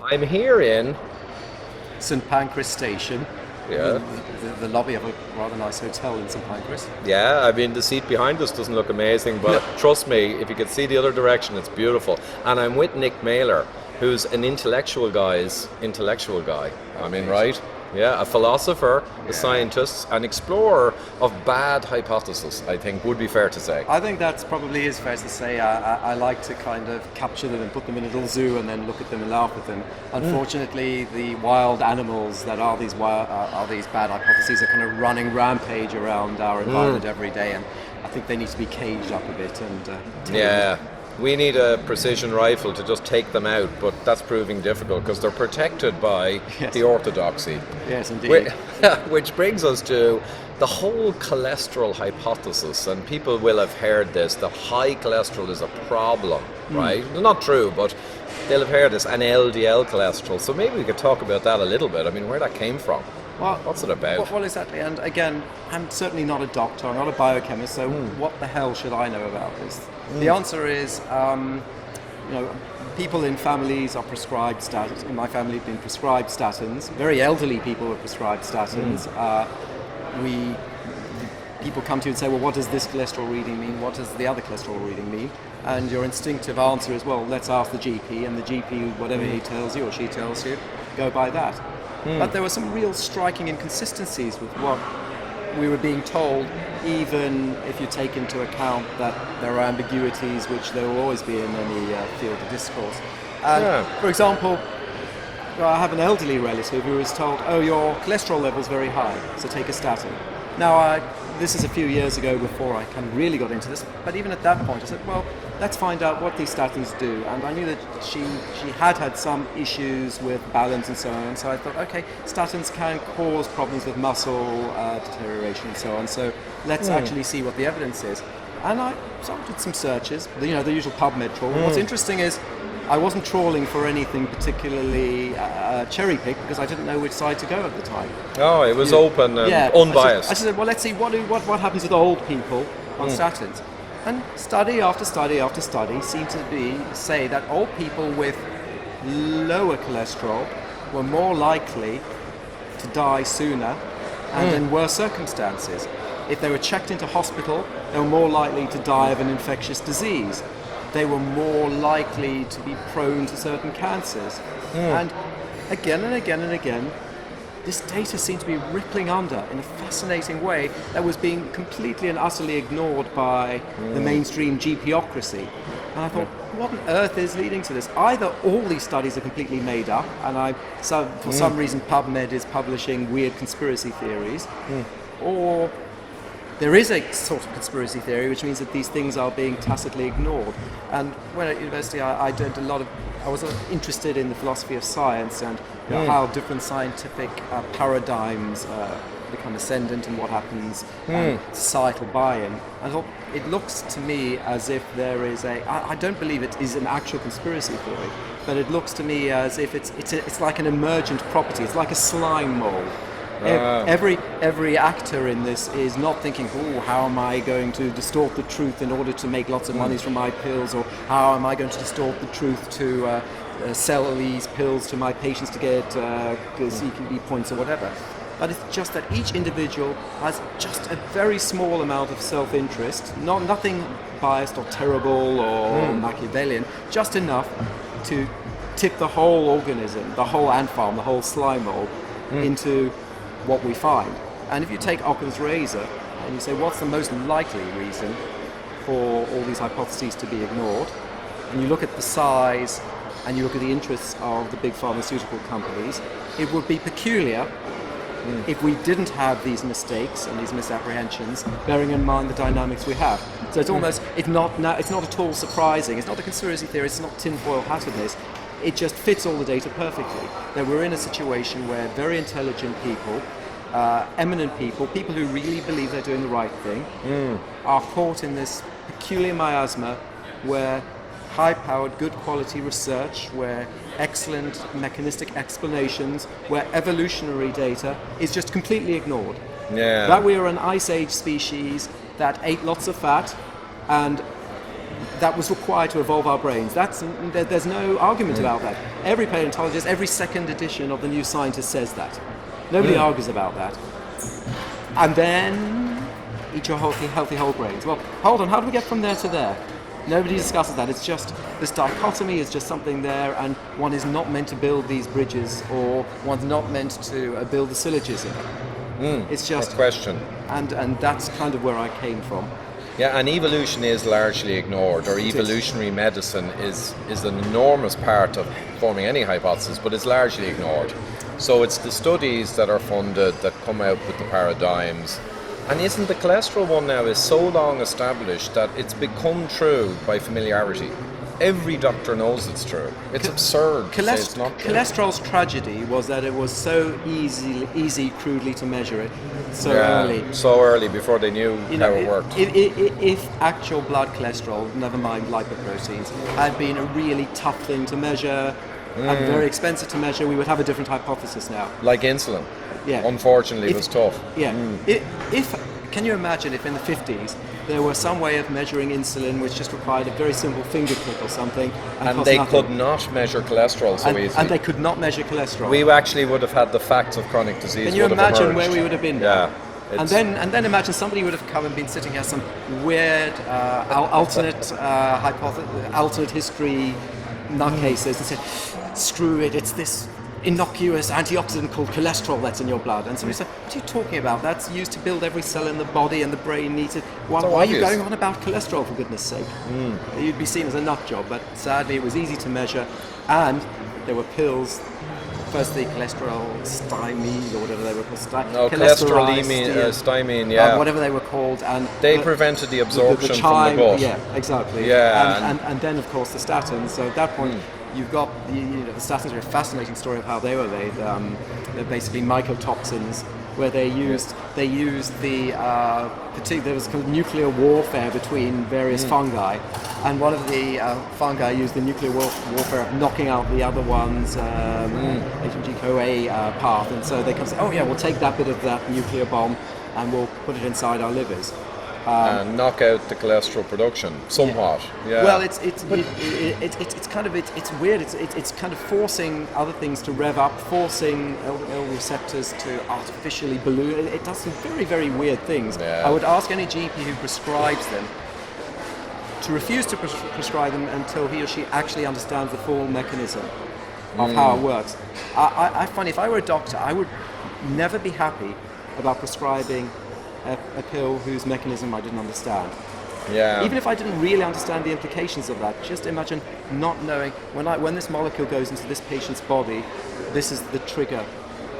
I'm here in, St Pancras Station, yeah, the lobby of a rather nice hotel in St Pancras. yeah. I mean, the seat behind us doesn't look amazing, but No. trust me, if you could see the other direction, it's beautiful. And I'm with Nick Mailer, who's an intellectual guy's intellectual guy. I mean, right? Yeah, a philosopher, a scientist, an explorer of bad hypotheses, I think would be fair to say. I think that's probably is fair to say. I like to kind of capture them and put them in a little zoo and then look at them and laugh at them. Unfortunately, the wild animals that are these bad hypotheses are kind of running rampage around our environment every day, and I think they need to be caged up a bit and tamed. Yeah, we need a precision rifle to just take them out, but that's proving difficult because they're protected by Yes. the orthodoxy. Yes, indeed. Which brings us to the whole cholesterol hypothesis, and people will have heard this, that high cholesterol is a problem, right? Not true, but they'll have heard this, and LDL cholesterol. So maybe we could talk about that a little bit. I mean, where that came from. Well, What's it about? Well, exactly. And again, I'm certainly not a doctor. I'm not a biochemist. So what the hell should I know about this? The answer is, people in families are prescribed statins. In my family, have been prescribed statins. Very elderly people are prescribed statins. People come to you and say, well, what does this cholesterol reading mean? What does the other cholesterol reading mean? And your instinctive answer is, well, let's ask the GP, and the GP, whatever he tells you or she tells you, go by that. But there were some real striking inconsistencies with what we were being told, even if you take into account that there are ambiguities, which there will always be in any field of discourse. And for example, I have an elderly relative who was told, oh, your cholesterol level is very high, so take a statin. Now, this is a few years ago before I kind of really got into this, but even at that point I said, well, let's find out what these statins do. And I knew that she had some issues with balance and so on, so I thought, okay, statins can cause problems with muscle deterioration and so on, so let's actually see what the evidence is. And I did some searches, the usual PubMed trawl. What's interesting is I wasn't trawling for anything particularly cherry-picked because I didn't know which side to go at the time. Oh, it was open and unbiased. I just said, well, let's see what happens with old people on statins. And study after study after study seemed to say that old people with lower cholesterol were more likely to die sooner and in worse circumstances. If they were checked into hospital, they were more likely to die of an infectious disease. They were more likely to be prone to certain cancers. And again and again and again, this data seemed to be rippling under in a fascinating way that was being completely and utterly ignored by the mainstream GPocracy. And I thought, what on earth is leading to this? Either all these studies are completely made up, and for some reason PubMed is publishing weird conspiracy theories, or there is a sort of conspiracy theory, which means that these things are being tacitly ignored. And when at university, I was interested in the philosophy of science and how different scientific paradigms become ascendant and what happens, societal buy-in. I thought it looks to me as if there is I don't believe it is an actual conspiracy theory, but it looks to me as if it's like an emergent property. It's like a slime mold. Every actor in this is not thinking, oh, how am I going to distort the truth in order to make lots of money from my pills, or how am I going to distort the truth to sell these pills to my patients to get CQB points or whatever. But it's just that each individual has just a very small amount of self-interest, nothing biased or terrible or Machiavellian, just enough to tip the whole organism, the whole ant farm, the whole slime mold into what we find. And if you take Occam's razor and you say, what's the most likely reason for all these hypotheses to be ignored, and you look at the size and you look at the interests of the big pharmaceutical companies, it would be peculiar if we didn't have these mistakes and these misapprehensions, bearing in mind the dynamics we have. So it's almost, it's not at all surprising. It's not a conspiracy theory, it's not tinfoil hattedness. It just fits all the data perfectly. That we're in a situation where very intelligent people, eminent people who really believe they're doing the right thing, are caught in this peculiar miasma where high-powered, good quality research, where excellent mechanistic explanations, where evolutionary data is just completely ignored. Yeah. That we are an ice age species that ate lots of fat and that was required to evolve our brains. There's no argument about that. Every paleontologist, every second edition of the New Scientist says that. Nobody argues about that. And then eat your healthy whole grains. Well, hold on, how do we get from there to there? Nobody discusses that. It's just, this dichotomy is just something there, and one is not meant to build these bridges, or one's not meant to build the syllogism. It's just no question. And that's kind of where I came from. Yeah, and evolution is largely ignored, or evolutionary medicine is an enormous part of forming any hypothesis, but it's largely ignored. So it's the studies that are funded that come out with the paradigms. And isn't the cholesterol one now is so long established that it's become true by familiarity. Every doctor knows it's true. It's absurd to say it's not true. Cholesterol's tragedy was that it was so easy crudely to measure it so early. So early, before they knew how it worked. If actual blood cholesterol, never mind lipoproteins, had been a really tough thing to measure and very expensive to measure, we would have a different hypothesis now. Like insulin. Yeah. Unfortunately, it was tough. Yeah. Can you imagine if in the 50s there were some way of measuring insulin which just required a very simple finger click or something, and they could not measure cholesterol so easily. And they could not measure cholesterol. We actually would have had the facts of chronic disease. Can you imagine where we would have been? Yeah. And then imagine somebody would have come and been sitting here, some weird alternate history nutcases, and said, "Screw it! It's this innocuous antioxidant called cholesterol that's in your blood." And somebody said, "What are you talking about? That's used to build every cell in the body, and the brain needs it. Why are you going on about cholesterol, for goodness sake?" You'd be seen as a nut job, but sadly it was easy to measure, and there were pills. Firstly, cholesterol stymine, or whatever they were called. Stymine, yeah. Whatever they were called, and they prevented the absorption from the gut. Yeah, exactly. Yeah, and then of course the statins. So at that point, you've got the statins are a fascinating story of how they were made. They're basically mycotoxins, where they used the there was kind of nuclear warfare between various fungi, and one of the fungi used the nuclear warfare of knocking out the other one's HMG-CoA path, and so they come say, "Oh yeah, we'll take that bit of that nuclear bomb and we'll put it inside our livers." And knock out the cholesterol production somewhat. Yeah. Well, it's kind of it's weird. It's kind of forcing other things to rev up, forcing L receptors to artificially balloon. It does some very, very weird things. Yeah. I would ask any GP who prescribes them to refuse to prescribe them until he or she actually understands the full mechanism of how it works. I find if I were a doctor, I would never be happy about prescribing a pill whose mechanism I didn't understand. Yeah. Even if I didn't really understand the implications of that, just imagine not knowing when this molecule goes into this patient's body, this is the trigger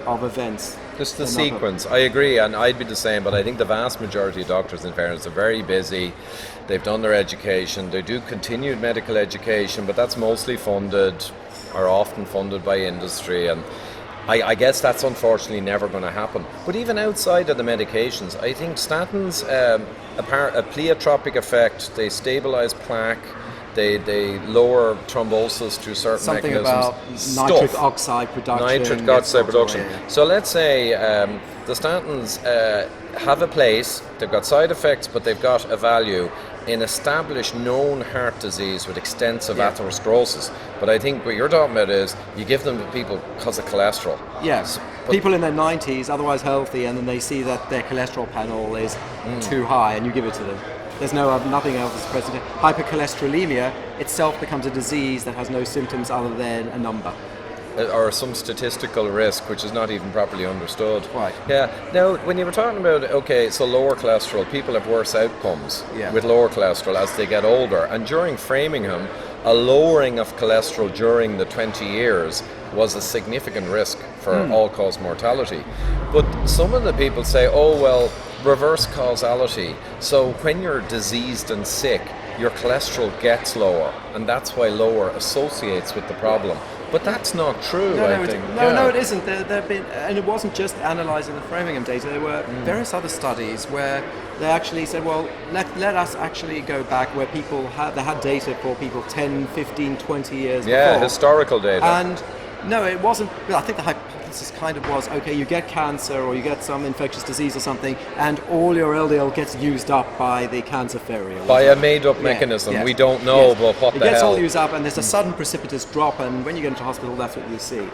of events. Just the sequence. I agree, and I'd be the same, but I think the vast majority of doctors, in fairness, are very busy. They've done their education. They do continued medical education, but that's mostly funded, or often funded by industry, and I guess that's unfortunately never going to happen. But even outside of the medications, I think statins, a pleiotropic effect, they stabilize plaque, they lower thrombosis through certain mechanisms. Something about nitric oxide production. Nitric oxide production. Yeah. So let's say the statins have a place, they've got side effects, but they've got a value in established known heart disease with extensive atherosclerosis. But I think what you're talking about is you give them to people because of cholesterol. Yes. People in their 90s, otherwise healthy, and then they see that their cholesterol panel is too high, and you give it to them. There's nothing else is present. Hypercholesterolemia itself becomes a disease that has no symptoms other than a number. Or some statistical risk, which is not even properly understood. Right. Yeah. Now, when you were talking about, so lower cholesterol, people have worse outcomes with lower cholesterol as they get older. And during Framingham, a lowering of cholesterol during the 20 years was a significant risk for all-cause mortality. But some of the people say, reverse causality. So when you're diseased and sick, your cholesterol gets lower, and that's why lower associates with the problem. But that's not true, I think. No, it isn't. There have been, and it wasn't just analysing the Framingham data. There were various other studies where they actually said, well, let us actually go back where people had data for people 10, 15, 20 years before. Yeah, historical data. And no, it wasn't. I think the hypothesis kind of was, okay, you get cancer or you get some infectious disease or something, and all your LDL gets used up by the cancer fairy. By a made-up mechanism. Yes. We don't know, but what it the gets hell? all used up, and there's a sudden precipitous drop, and when you get into hospital, that's what you see.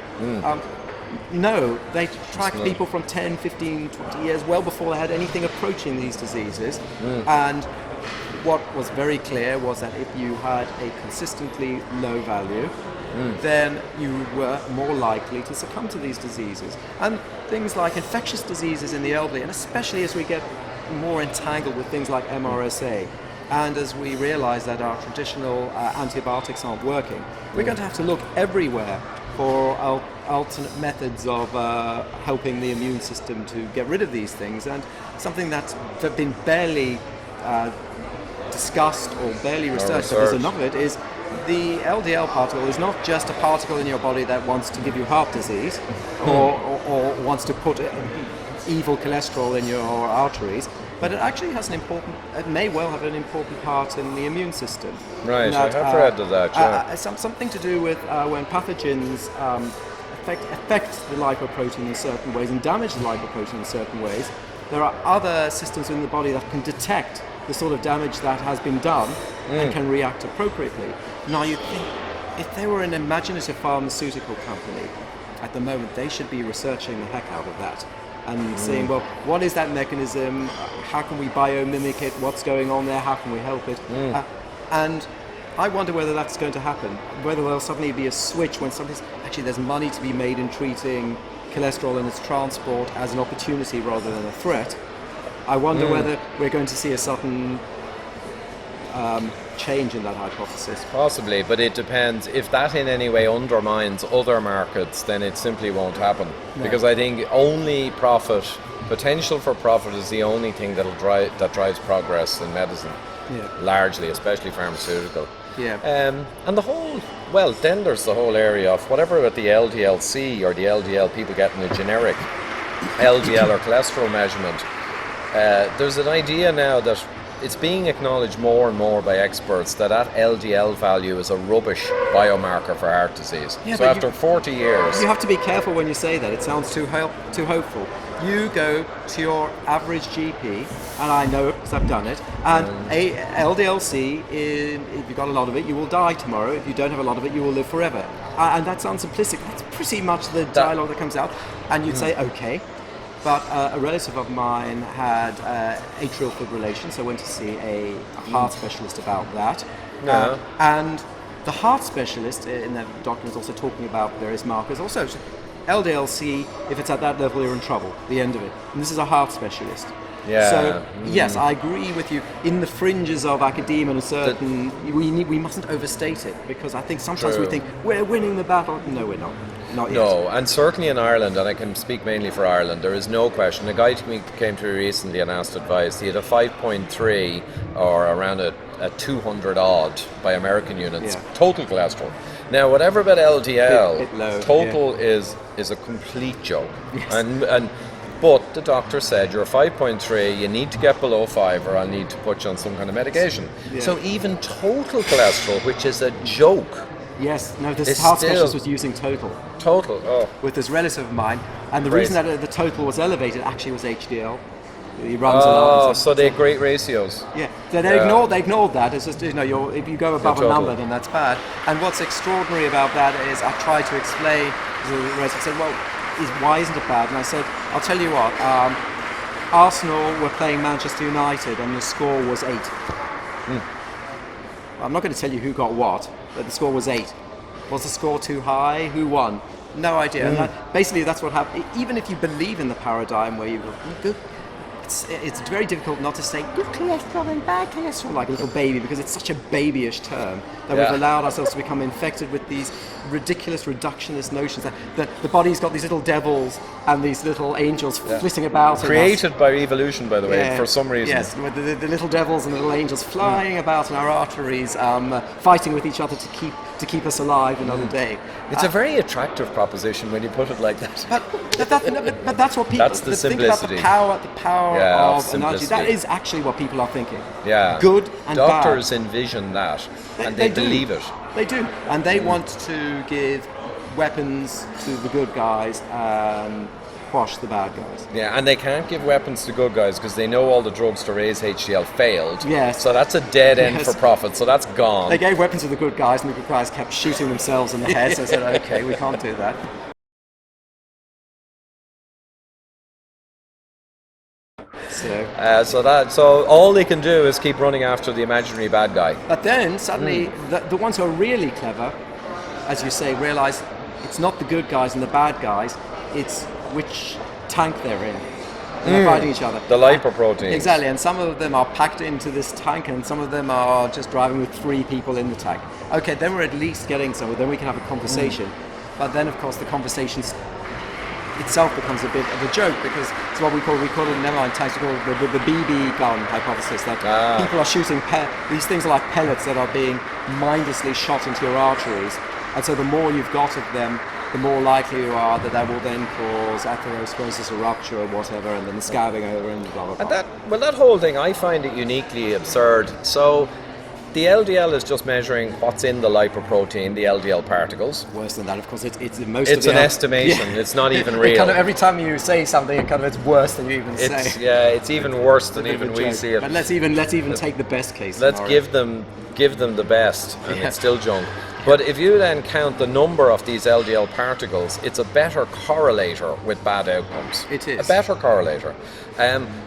No, they tracked people from 10, 15, 20 years, well before they had anything approaching these diseases. And what was very clear was that if you had a consistently low value, then you were more likely to succumb to these diseases. And things like infectious diseases in the elderly, and especially as we get more entangled with things like MRSA, and as we realize that our traditional antibiotics aren't working, we're going to have to look everywhere for alternate methods of helping the immune system to get rid of these things. And something that's been barely discussed or barely researched, but there's enough of it, is the LDL particle is not just a particle in your body that wants to give you heart disease or wants to put evil cholesterol in your arteries, but it actually has it may well have an important part in the immune system. Right, I have read of that, yeah. Something to do with when pathogens affect the lipoprotein in certain ways and damage the lipoprotein in certain ways, there are other systems in the body that can detect the sort of damage that has been done and can react appropriately. Now you think, if they were an imaginative pharmaceutical company, at the moment they should be researching the heck out of that and saying, well, what is that mechanism? How can we biomimic it? What's going on there? How can we help it? And I wonder whether that's going to happen, whether there'll suddenly be a switch when there's money to be made in treating cholesterol and its transport as an opportunity rather than a threat. I wonder whether we're going to see a sudden change in that hypothesis. Possibly, but it depends. If that in any way undermines other markets, then it simply won't happen. No. Because I think only potential for profit is the only thing that drives progress in medicine. Yeah. Largely, especially pharmaceutical. Yeah. And the whole, well, then there's the whole area of whatever about the LDL-C or the LDL people getting a generic LDL or cholesterol measurement. There's an idea now that it's being acknowledged more and more by experts that LDL value is a rubbish biomarker for heart disease. Yeah, so after 40 years... You have to be careful when you say that. It sounds too hopeful. You go to your average GP, and I know it because I've done it, and LDL-C, if you've got a lot of it, you will die tomorrow. If you don't have a lot of it, you will live forever. And that sounds simplistic. That's pretty much the dialogue that comes out. And you'd say, okay. But a relative of mine had atrial fibrillation, so I went to see a heart specialist about that. No. And the heart specialist in that document is also talking about various markers. Also, LDL-C, if it's at that level, you're in trouble, the end of it. And this is a heart specialist. Yeah. So, yes, I agree with you. In the fringes of academia and a certain... We mustn't overstate it, because I think sometimes we think, we're winning the battle. No, we're not. Not yet. No, and certainly in Ireland, and I can speak mainly for Ireland, there is no question. A guy came to me recently and asked advice. He had a 5.3 or around a 200 odd by American units, total cholesterol. Now, whatever about LDL, total is a complete joke. Yes. But the doctor said, you're 5.3, you need to get below 5 or I'll need to put you on some kind of medication. Yeah. So even total cholesterol, which is a joke... Yes, no, this heart specialist was using total. Total, oh. With this relative of mine. And the reason that the total was elevated actually was HDL. He runs a lot. So they had great ratios. Yeah, so they ignored that. It's just, if you go above a number, then that's bad. And what's extraordinary about that is I tried to explain, the relative said, well, why isn't it bad? And I said, I'll tell you what, Arsenal were playing Manchester United and the score was 8. I'm not going to tell you who got what, but the score was 8. Was the score too high? Who won? No idea. And basically, that's what happened. Even if you believe in the paradigm where you go, it's very difficult not to say good cholesterol and bad cholesterol like a little baby, because it's such a babyish term that we've allowed ourselves to become infected with these ridiculous reductionist notions that the body's got these little devils and these little angels flitting about. Created by evolution, by the way, for some reason. Yes, with the little devils and the little angels flying about in our arteries, fighting with each other to keep us alive another day. It's a very attractive proposition when you put it like that. But that's what people that's the simplicity. Think about the power of analogy. That is actually what people are thinking. Yeah. Good and Doctors bad. envision that, and they believe it. They do, and they want to give weapons to the good guys and quash the bad guys. Yeah, and they can't give weapons to good guys because they know all the drugs to raise HDL failed. Yes. So that's a dead end Yes. for profit. So that's gone. They gave weapons to the good guys, and the good guys kept shooting themselves in the head. So I said, okay, we can't do that. So all they can do is keep running after the imaginary bad guy. But then suddenly, the ones who are really clever, as you say, realize it's not the good guys and the bad guys, it's which tank they're in. And they're fighting each other. The lipoproteins. Exactly, and some of them are packed into this tank, and some of them are just driving with 3 people in the tank. Okay, then we're at least getting somewhere, then we can have a conversation. But then, of course, the conversation itself becomes a bit of a joke, because it's what we call it, never mind tanks, we call it the BB gun hypothesis, that people are shooting, these things are like pellets that are being mindlessly shot into your arteries, and so the more you've got of them, the more likely you are that will then cause atherosclerosis or rupture or whatever, and then the scabbing over and blah blah blah. And that whole thing, I find it uniquely absurd. So the LDL is just measuring what's in the lipoprotein, the LDL particles. Worse than that, of course, it's most It's of an the estimation. Yeah. It's not even real. Kind of every time you say something, it's worse than you even say. Yeah, it's even worse than It's a bit even of a we joke. see it. But let's even take the best case. Let's scenario. give them the best, and Yeah. it's still junk. But if you then count the number of these LDL particles, it's a better correlator with bad outcomes. It is. A better correlator.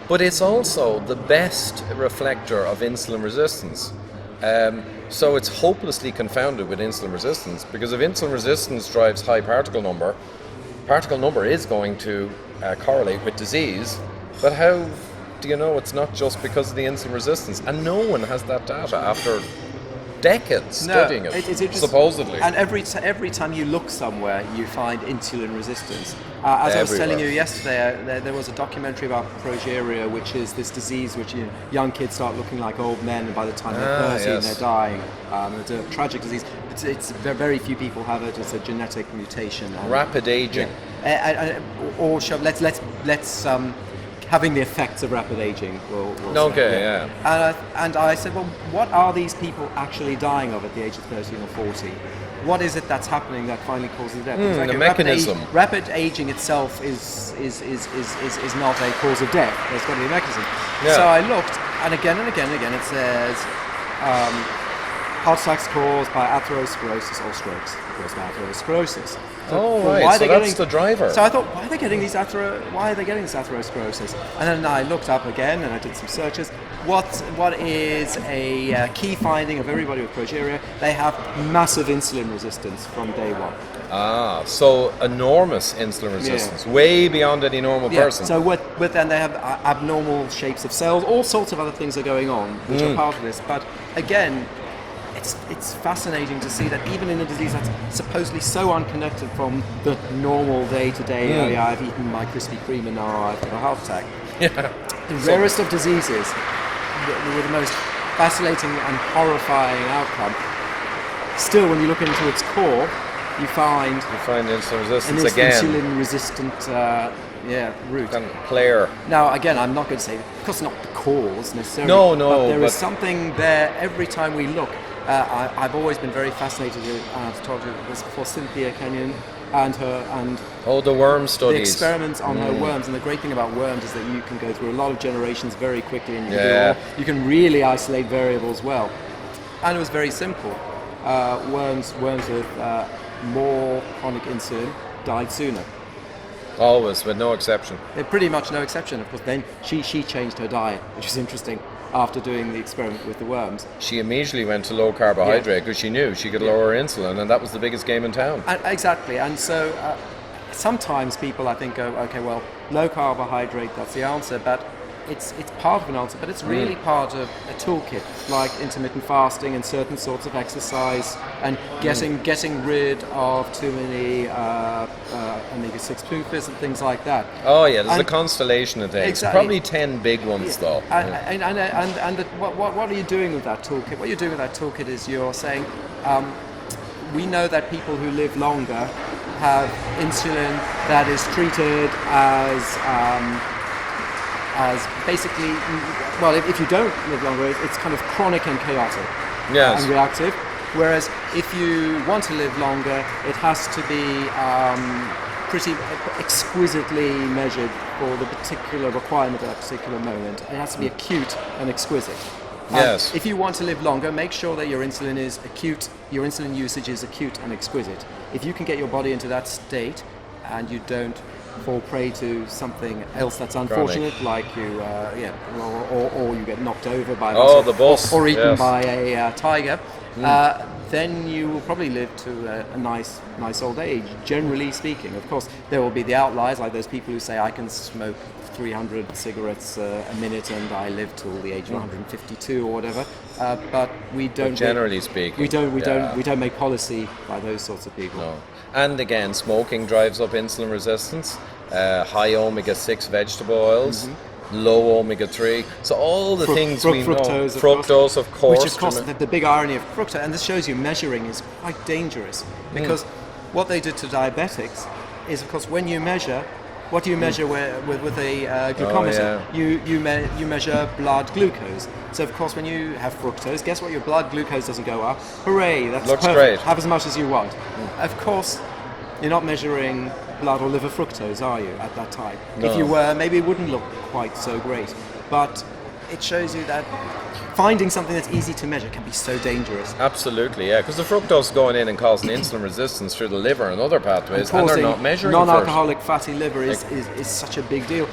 But it's also the best reflector of insulin resistance. So it's hopelessly confounded with insulin resistance, because if insulin resistance drives high particle number is going to correlate with disease. But how do you know it's not just because of the insulin resistance? And no one has that data after decades studying it, just, supposedly. And every time you look somewhere, you find insulin resistance. As I was telling you yesterday, there was a documentary about progeria, which is this disease which young kids start looking like old men, and by the time they're 30, they're dying. It's a tragic disease. It's very few people have it. It's a genetic mutation. Rapid aging. Or let's having the effects of rapid aging. And I said, well, what are these people actually dying of at the age of 13 or 40? What is it that's happening that finally causes death? The mechanism. Rapid aging itself is not a cause of death. There's got to be a mechanism. Yeah. So I looked, and again, it says heart attacks caused by atherosclerosis or strokes caused by atherosclerosis. Right. So that's the driver. So I thought, why are they getting this atherosclerosis? And then I looked up again, and I did some searches. What is a key finding of everybody with progeria? They have massive insulin resistance from day one. So enormous insulin resistance, way beyond any normal person. So with then they have abnormal shapes of cells. All sorts of other things are going on, which are part of this. But again, it's fascinating to see that even in a disease that's supposedly so unconnected from the normal day-to-day, I've eaten my Krispy Kreme and now I've got a heart attack. The rarest of diseases, with the most fascinating and horrifying outcome, still when you look into its core, you find insulin an resistance again. insulin-resistant route. Kind of player. Now, again, I'm not going to say, of course, not the cause necessarily. No, but there is something there every time we look. I've always been very fascinated with, I've told you this before, Cynthia Kenyon and the worm the studies. experiments on her worms. And the great thing about worms is that you can go through a lot of generations very quickly, and you can really isolate variables well. And it was very simple. Worms with more chronic insulin died sooner. Always, with no exception. Pretty much no exception. Of course, then she changed her diet, which is interesting. After doing the experiment with the worms, she immediately went to low carbohydrate because she knew she could lower her insulin, and that was the biggest game in town. Exactly, and so sometimes people, I think, go, okay, well, low carbohydrate, that's the answer, but it's part of an answer, but it's really part of a toolkit, like intermittent fasting and certain sorts of exercise, and getting rid of too many omega-6 food and things like that. Oh yeah, there's a constellation of things. Exactly. Probably 10 big ones though. What are you doing with that toolkit? What you're doing with that toolkit is you're saying, we know that people who live longer have insulin that is treated as basically, well, if you don't live longer, it's kind of chronic and chaotic and reactive. Whereas if you want to live longer, it has to be pretty exquisitely measured for the particular requirement at that particular moment. It has to be acute and exquisite. Yes. If you want to live longer, make sure that your insulin is acute, your insulin usage is acute and exquisite. If you can get your body into that state and you don't fall prey to something else that's unfortunate, like you, or you get knocked over by the bus, or eaten yes. by a tiger, then you will probably live to a nice old age, generally speaking. Of course, there will be the outliers, like those people who say, I can smoke 300 cigarettes a minute and I live till the age of 152 or whatever. But we don't. But generally speaking, we don't make policy by those sorts of people. No. And again, smoking drives up insulin resistance. High omega-6 vegetable oils. Low omega-3, so all the things we know. Fructose, of course. Which is, of course, the big irony of fructose, and this shows you measuring is quite dangerous, because what they did to diabetics is, of course, when you measure, what do you measure with a glucometer? You measure blood glucose. So, of course, when you have fructose, guess what? Your blood glucose doesn't go up. Hooray! That's looks perfect. great. Have as much as you want. Of course, you're not measuring blood or liver fructose, are you, at that time? No. If you were, maybe it wouldn't look quite so great. But it shows you that finding something that's easy to measure can be so dangerous. Absolutely, yeah, because the fructose going in and causing insulin resistance through the liver and other pathways, and they're not measuring non-alcoholic fatty liver is such a big deal.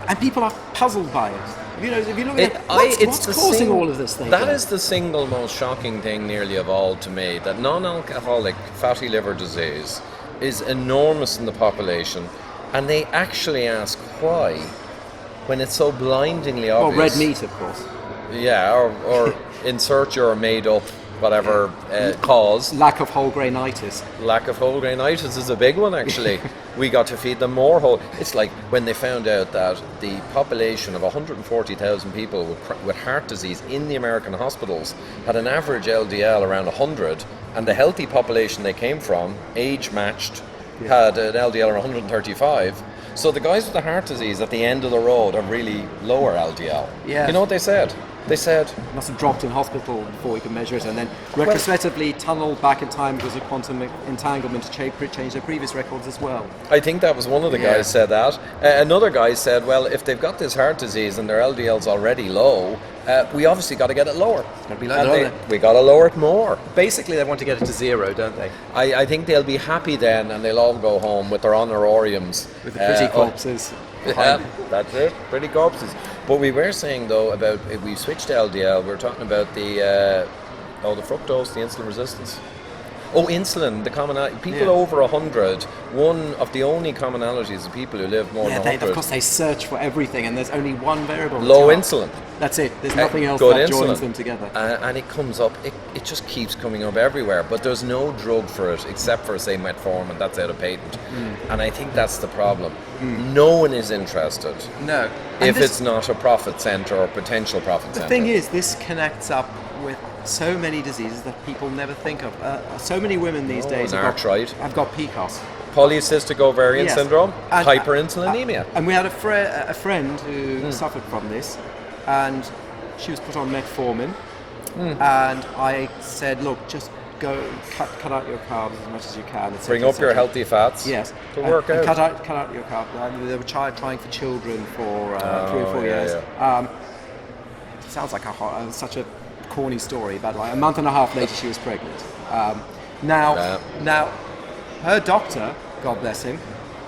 And people are puzzled by it. If you look at what's causing all of this thing? That is the single most shocking thing nearly of all to me, that non-alcoholic fatty liver disease is enormous in the population, and they actually ask why, when it's so blindingly obvious. Well, red meat, of course. Yeah, or insert your made-up whatever cause. Lack of whole grainitis. Lack of whole grainitis is a big one, actually. We got to feed them more whole. It's like when they found out that the population of 140,000 people with heart disease in the American hospitals had an average LDL around 100, and the healthy population they came from, age-matched, had an LDL around 135. So the guys with the heart disease at the end of the road have really lower LDL. Yeah. You know what they said? They said, must have dropped in hospital before we could measure it, and then retrospectively tunneled back in time because of quantum entanglement to change their previous records as well. I think that was one of the guys said that. Another guy said, well, if they've got this heart disease and their LDL's already low, we obviously got to get it lower. It's got to be lower. We got to lower it more. Basically, they want to get it to zero, don't they? I think they'll be happy then, and they'll all go home with their honorariums. With the pretty corpses. Yeah, that's it. Pretty corpses. But we were saying, though, about if we switched to LDL, we were talking about the fructose, the insulin resistance. Oh, insulin, the commonality. People over 100, one of the only commonalities of people who live more than 100. Of course, they search for everything, and there's only one variable. Low insulin. That's it. There's nothing else good that insulin. joins them together. And it comes up, it just keeps coming up everywhere. But there's no drug for it, except for, say, metformin. That's out of patent. And I think that's the problem. No one is interested. No. If it's not a profit centre or potential profit centre. The thing is, this connects up with so many diseases that people never think of. So many women these days have got PCOS. Polycystic ovarian syndrome, and hyperinsulinemia. And we had a friend who suffered from this, and she was put on metformin, and I said, look, just go cut out your carbs as much as you can. Bring up your healthy fats. Yes. To work out. Cut out your carbs. They were trying for children for 3 or 4 years. It sounds like such a corny story, but like a month and a half later she was pregnant. Now her doctor, God bless him,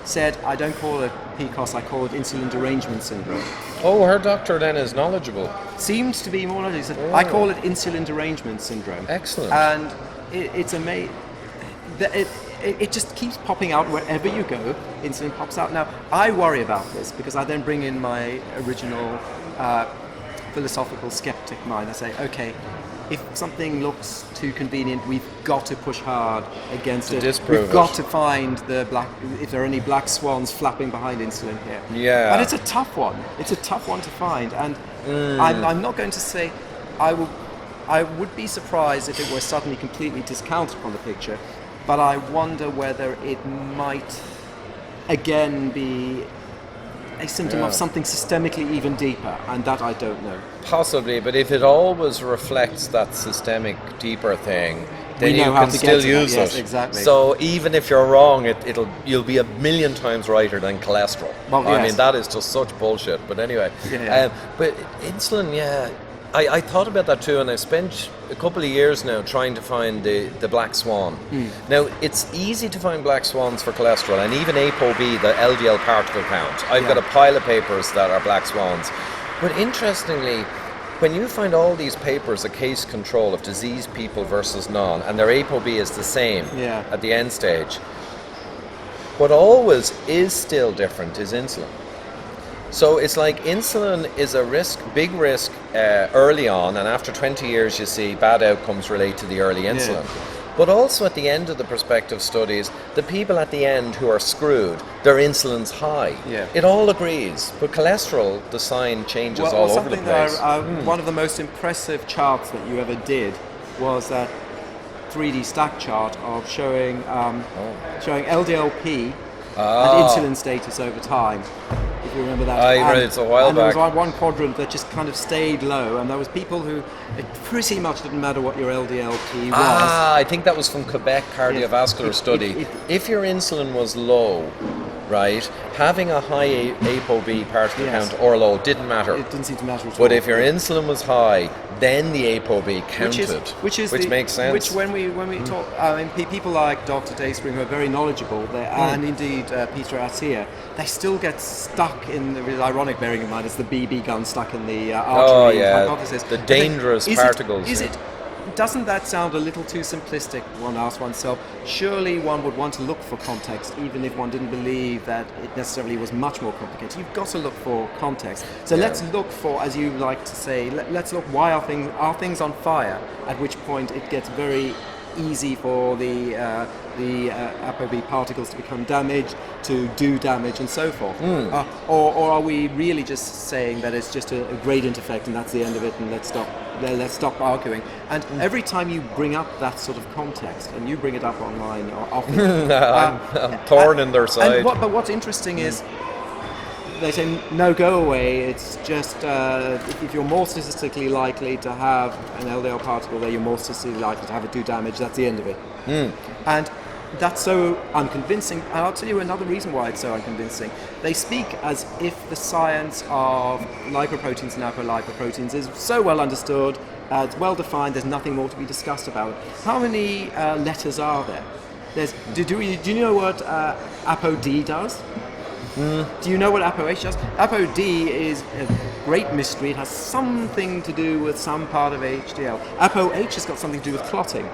said, I don't call it PCOS, I call it insulin derangement syndrome. Oh, her doctor then is knowledgeable. Seems to be more knowledgeable. I call it insulin derangement syndrome. Excellent. And it's amazing. It just keeps popping out wherever you go. Insulin pops out. Now, I worry about this because I then bring in my original philosophical skeptic mind. I say, okay, if something looks too convenient, we've got to push hard against it. We've got to find if there are any black swans flapping behind insulin here. Yeah. But it's a tough one. It's a tough one to find. And I'm not going to say I would be surprised if it were suddenly completely discounted from the picture, but I wonder whether it might again be a symptom of something systemically even deeper, and that I don't know. Possibly, but if it always reflects that systemic, deeper thing, then you know how can to still get to that. use Yes, it. exactly. So even if you're wrong, you'll be a million times righter than cholesterol. Well, I yes. mean, that is just such bullshit. But anyway, Yeah. but insulin, yeah. I thought about that too, and I spent a couple of years now trying to find the black swan. Now, it's easy to find black swans for cholesterol, and even ApoB, the LDL particle count. I've got a pile of papers that are black swans. But interestingly, when you find all these papers, a case control of diseased people versus none, and their ApoB is the same at the end stage, what always is still different is insulin. So it's like insulin is a risk, big risk early on, and after 20 years you see bad outcomes relate to the early insulin. But also at the end of the prospective studies, the people at the end who are screwed, their insulin's high. It all agrees, but cholesterol, the sign changes all over the place. One of the most impressive charts that you ever did was that 3D stack chart of showing LDLP and insulin status over time. If you remember that. It's a while and back. There was one quadrant that just kind of stayed low, and there was people who, it pretty much didn't matter what your LDLP was. I think that was from Quebec cardiovascular study. If your insulin was low, right, having a high ApoB particle count or low didn't matter. It didn't seem to matter at all. But if your insulin was high, then the ApoB counted, which makes sense. Which when we talk, I mean, people like Dr. Dayspring who are very knowledgeable, and indeed Peter Attia, they still get stuck in. It's ironic, bearing in mind it's the BB gun stuck in the artery hypothesis. The dangerous particles. Doesn't that sound a little too simplistic? One asks oneself. Surely one would want to look for context, even if one didn't believe that it necessarily was much more complicated. You've got to look for context. So let's look for, as you like to say, let's look why are things on fire? At which point it gets very easy for the ApoB particles to become damaged, to do damage, and so forth. Or are we really just saying that it's just a gradient effect and that's the end of it, and let's stop arguing? And every time you bring up that sort of context, and you bring it up online or often, I'm torn in their side. But what's interesting is they say no, go away. It's just if you're more statistically likely to have an LDL particle there, you're more statistically likely to have it do damage. That's the end of it. And that's so unconvincing. And I'll tell you another reason why it's so unconvincing. They speak as if the science of lipoproteins and apolipoproteins is so well understood, it's well defined, there's nothing more to be discussed about it. How many letters are there? Do you know what ApoD does? Do you know what ApoH does? ApoD is a great mystery. It has something to do with some part of HDL. ApoH has got something to do with clotting.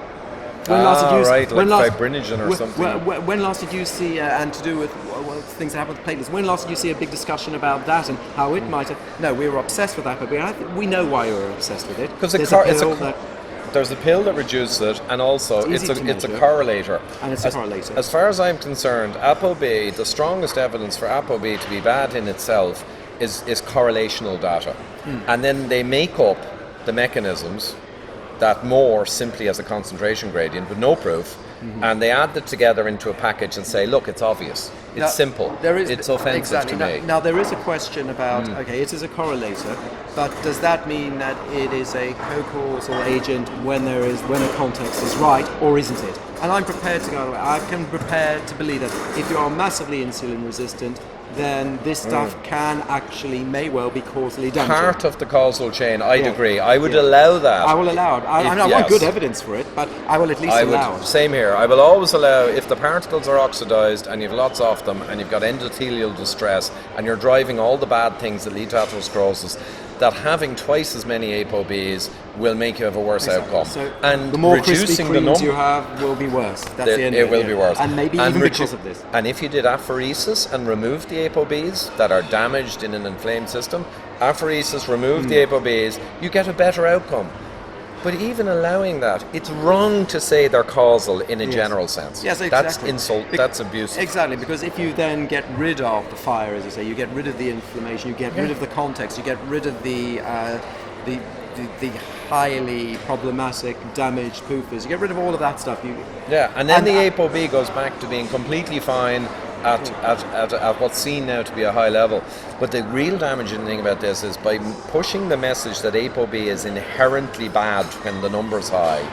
Fibrinogen or something. When last did you see, and to do with things that happen with platelets, when last did you see a big discussion about that and how it might have... No, we were obsessed with ApoB. We know why we were obsessed with it. Because there's a pill that reduces it, and also it's a correlator. And it's a correlator. As far as I'm concerned, ApoB, the strongest evidence for ApoB to be bad in itself is correlational data. And then they make up the mechanisms that more simply as a concentration gradient with no proof, and they add it together into a package and say, look, it's obvious. It's simple. It's offensive to me. Now, there is a question about, okay, it is a correlator, but does that mean that it is a co-causal agent when the context is right, or isn't it? And I'm prepared to go, I can prepare to believe that if you are massively insulin resistant, then this stuff may well be causally damaging. Part of the causal chain, I'd agree. I would allow that. I will allow it. I want good evidence for it, but I will at least allow it. Same here. I will always allow, if the particles are oxidized and you've lots of them and you've got endothelial distress and you're driving all the bad things that lead to atherosclerosis, that having twice as many ApoBs will make you have a worse outcome. So and the more reducing Krispy the number you have will be worse. That's the end of it. It will be worse. And maybe even because of this. And if you did apheresis and removed the ApoBs that are damaged in an inflamed system, apheresis, remove the ApoBs, you get a better outcome. But even allowing that, it's wrong to say they're causal in a general sense. Yes, exactly. That's insult. That's abusive. Exactly, because if you then get rid of the fire, as you say, you get rid of the inflammation, you get rid of the context, you get rid of the highly problematic, damaged poofers, you get rid of all of that stuff. And then the ApoB goes back to being completely fine at what's seen now to be a high level. But the real damaging thing about this is by pushing the message that ApoB is inherently bad when the number's high,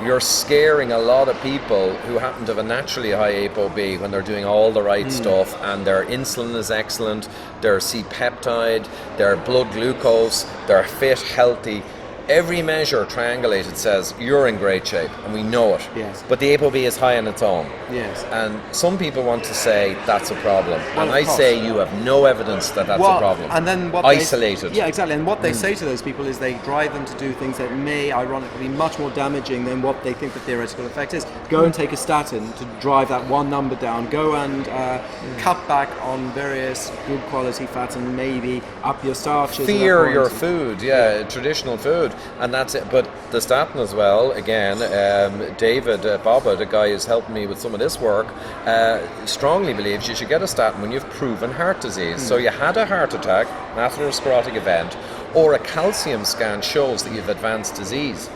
you're scaring a lot of people who happen to have a naturally high ApoB when they're doing all the right stuff, and their insulin is excellent, their C-peptide, their blood glucose, they're fit, healthy. Every measure triangulated says you're in great shape, and we know it. Yes. But the ApoB is high on its own. Yes. And some people want to say that's a problem. Well, and of I course. say you have no evidence that that's a problem. And then what isolated. Yeah, exactly. And what they say to those people is they drive them to do things that may, ironically, be much more damaging than what they think the theoretical effect is. Go and take a statin to drive that one number down. Go and cut back on various good quality fats and maybe up your starches. Fear your food, traditional food. And that's it. But the statin as well, again, David Bobbitt, a guy who's helped me with some of this work, strongly believes you should get a statin when you've proven heart disease. So you had a heart attack, an atherosclerotic event, or a calcium scan shows that you've advanced disease.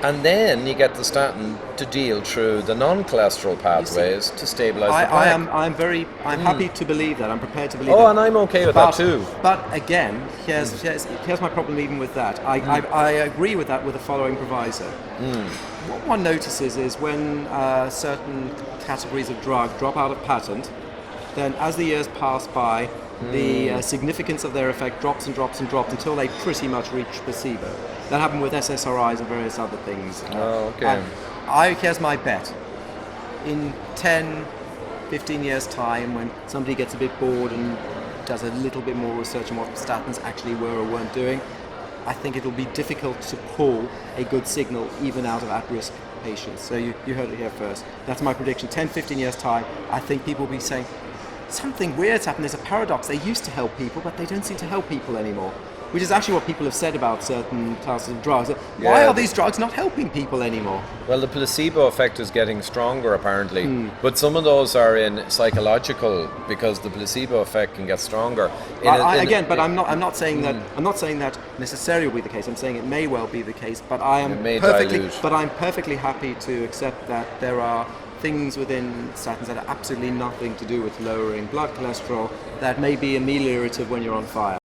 And then you get the statin to deal through the non-cholesterol pathways to stabilise the plaque. I'm happy to believe that. I'm prepared to believe that. Oh, and I'm okay with that too. But again, here's my problem even with that. I agree with that with the following proviso. What one notices is when certain categories of drug drop out of patent, then as the years pass by, the significance of their effect drops and drops and drops until they pretty much reach placebo. That happened with SSRIs and various other things. Here's my bet. In 10, 15 years' time, when somebody gets a bit bored and does a little bit more research on what statins actually were or weren't doing, I think it'll be difficult to pull a good signal even out of at-risk patients. So you heard it here first. That's my prediction. 10, 15 years' time, I think people will be saying, something weird's happened. There's a paradox. They used to help people, but they don't seem to help people anymore. Which is actually what people have said about certain classes of drugs. Why are these drugs not helping people anymore? Well, the placebo effect is getting stronger apparently, but some of those are in psychological because the placebo effect can get stronger. I'm not saying that. I'm not saying that necessarily will be the case. I'm saying it may well be the case, but I'm perfectly happy to accept that there are things within statins that are absolutely nothing to do with lowering blood cholesterol that may be ameliorative when you're on fire.